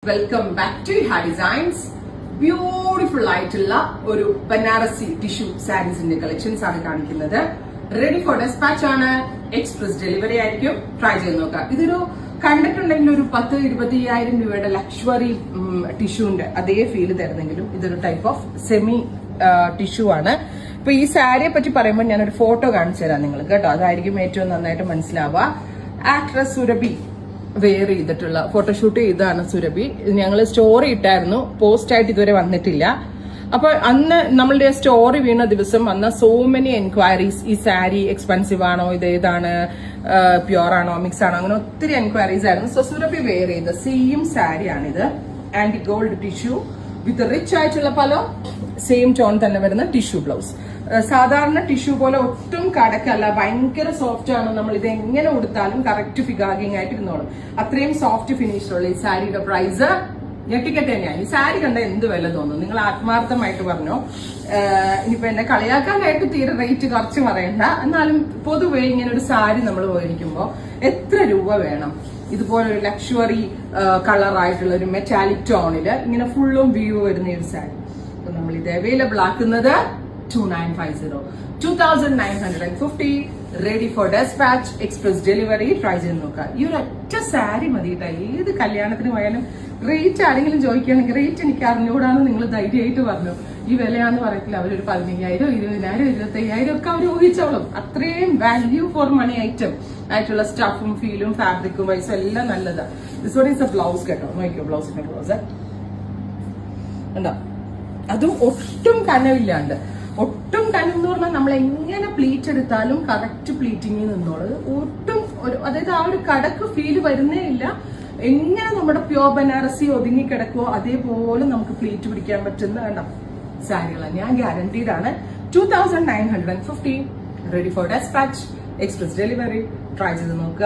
Welcome back to ഹാ designs. Beautiful ആയിട്ടുള്ള ഒരു ബനാറസി ടിഷ്യൂ സാരീസിന്റെ കളക്ഷൻസ് ആണ് കാണിക്കുന്നത്. റെഡി ഫോർ ഡെസ്പാച്ച് ആണ്. എക്സ്പ്രസ് ഡെലിവറി ആയിരിക്കും. ട്രൈ ചെയ്ത് നോക്കാം. ഇതൊരു കണ്ടിട്ടുണ്ടെങ്കിൽ ഒരു 10-25,000 രൂപയുടെ ലക്ഷറി ടിഷ്യൂന്റെ അതേ ഫീല് തരുന്നെങ്കിലും ഇതൊരു ടൈപ്പ് ഓഫ് സെമി ടിഷ്യൂ ആണ്. ഇപ്പൊ ഈ സാരിയെ പറ്റി പറയുമ്പോൾ ഞാനൊരു ഫോട്ടോ കാണിച്ചു തരാം നിങ്ങൾക്ക് കേട്ടോ. അതായിരിക്കും ഏറ്റവും നന്നായിട്ട് മനസ്സിലാവുക. ആക്ട്രസ് സുരഭി വെയർ ചെയ്തിട്ടുള്ള ഫോട്ടോഷൂട്ട് ചെയ്താണ് സുരഭി. ഞങ്ങൾ സ്റ്റോറി ഇട്ടായിരുന്നു, പോസ്റ്റ് ആയിട്ട് ഇതുവരെ വന്നിട്ടില്ല. അപ്പൊ അന്ന് നമ്മളുടെ സ്റ്റോറി വീണ ദിവസം വന്ന സോ മെനി എൻക്വയറീസ്. ഈ സാരി എക്സ്പെൻസീവ് ആണോ, ഇത് ഏതാണ്, പ്യുവർ ആണോ, മിക്സ് ആണോ, അങ്ങനെ ഒത്തിരി എൻക്വയറീസ് ആയിരുന്നു. സോ സുരഭി വെയർ ചെയ്ത സെയിം സാരിയാണിത്. ആന്റി ഗോൾഡ് ടിഷ്യൂ വിത്ത് റിച്ച് ആയിട്ടുള്ള പലോ, സെയിം ടോൺ തന്നെ വരുന്ന ടിഷ്യൂ ബ്ലൗസ്. സാധാരണ ടിഷ്യൂ പോലെ ഒട്ടും കടക്കല്ല, ഭയങ്കര സോഫ്റ്റ് ആണ്. നമ്മൾ ഇത് എങ്ങനെ ഉടുത്താലും കറക്റ്റ് ഫിഗാഗിങ് ആയിട്ട് ഇരുന്നോളും. അത്രയും സോഫ്റ്റ് ഫിനിഷിലുള്ള ഈ സാരിയുടെ പ്രൈസ് ഞെട്ടിക്കട്ടെ തന്നെയാണ്. ഈ സാരി കണ്ട എന്ത് വില തോന്നുന്നു? നിങ്ങൾ ആത്മാർത്ഥമായിട്ട് പറഞ്ഞോ. ഇനിയിപ്പോ എന്നെ കളിയാക്കാനായിട്ട് തീരെ റേറ്റ് കുറച്ച് പറയണ്ട. എന്നാലും പൊതുവെ ഇങ്ങനെ ഒരു സാരി നമ്മൾ മേടിക്കുമ്പോൾ എത്ര രൂപ വേണം? ഇതുപോലൊരു ലക്ഷറി കളറായിട്ടുള്ള ഒരു മെറ്റാലിക് ടോണില് ഇങ്ങനെ ഫുള്ളും വ്യൂ വരുന്ന ഒരു സാരി. അപ്പൊ നമ്മൾ ഇത് അവൈലബിൾ ആക്കുന്നത് 2950 ready for despatch, express delivery. Try ചെയ്ത് നോക്കാം. ഈ ഒരു ഒറ്റ സാരി മതി കേട്ടോ. ഏത് കല്യാണത്തിന് പോയാലും റേറ്റ് ആരെങ്കിലും ചോദിക്കുകയാണെങ്കിൽ റേറ്റ് എനിക്ക് അറിഞ്ഞുകൂടാന്ന് നിങ്ങൾ ധൈര്യമായിട്ട് പറഞ്ഞു. ഈ വിലയാന്ന് പറയത്തില്ല. അവരൊരു 15,000, 20,000, 25,000 ഒക്കെ അവർ ഊഹിച്ചോളും. അത്രയും വാല്യൂ ഫോർ മണി ഐറ്റം ആയിട്ടുള്ള സ്റ്റഫും ഫീലും ഫാബ്രിക്കും വൈസും എല്ലാം നല്ലതാണ്. This one is A blouse കേട്ടോ. നോക്കിയോ ബ്ലൗസിന്റെ ബ്ലൗസ് ഉണ്ടോ? അതും ഒട്ടും കനവില്ലാണ്ട്. ഒട്ടും കനം എന്ന് പറഞ്ഞാൽ നമ്മൾ എങ്ങനെ പ്ലീറ്റ് എടുത്താലും കറക്റ്റ് പ്ലീറ്റിങ്ങിൽ നിന്നോളൂ. ഒട്ടും അതായത് ആ ഒരു കടക്ക് ഫീല് വരുന്നേ ഇല്ല. എങ്ങനെ നമ്മുടെ പ്യോർ ബനാറസി ഒതുങ്ങി കിടക്കുവോ അതേപോലെ നമുക്ക് പ്ലീറ്റ് പിടിക്കാൻ പറ്റുന്ന സാരികളാണ്. ഞാൻ ഗ്യാരണ്ടീഡ് ആണ്. 2950 ready for despatch, express delivery. Try ചെയ്ത് നോക്കുക.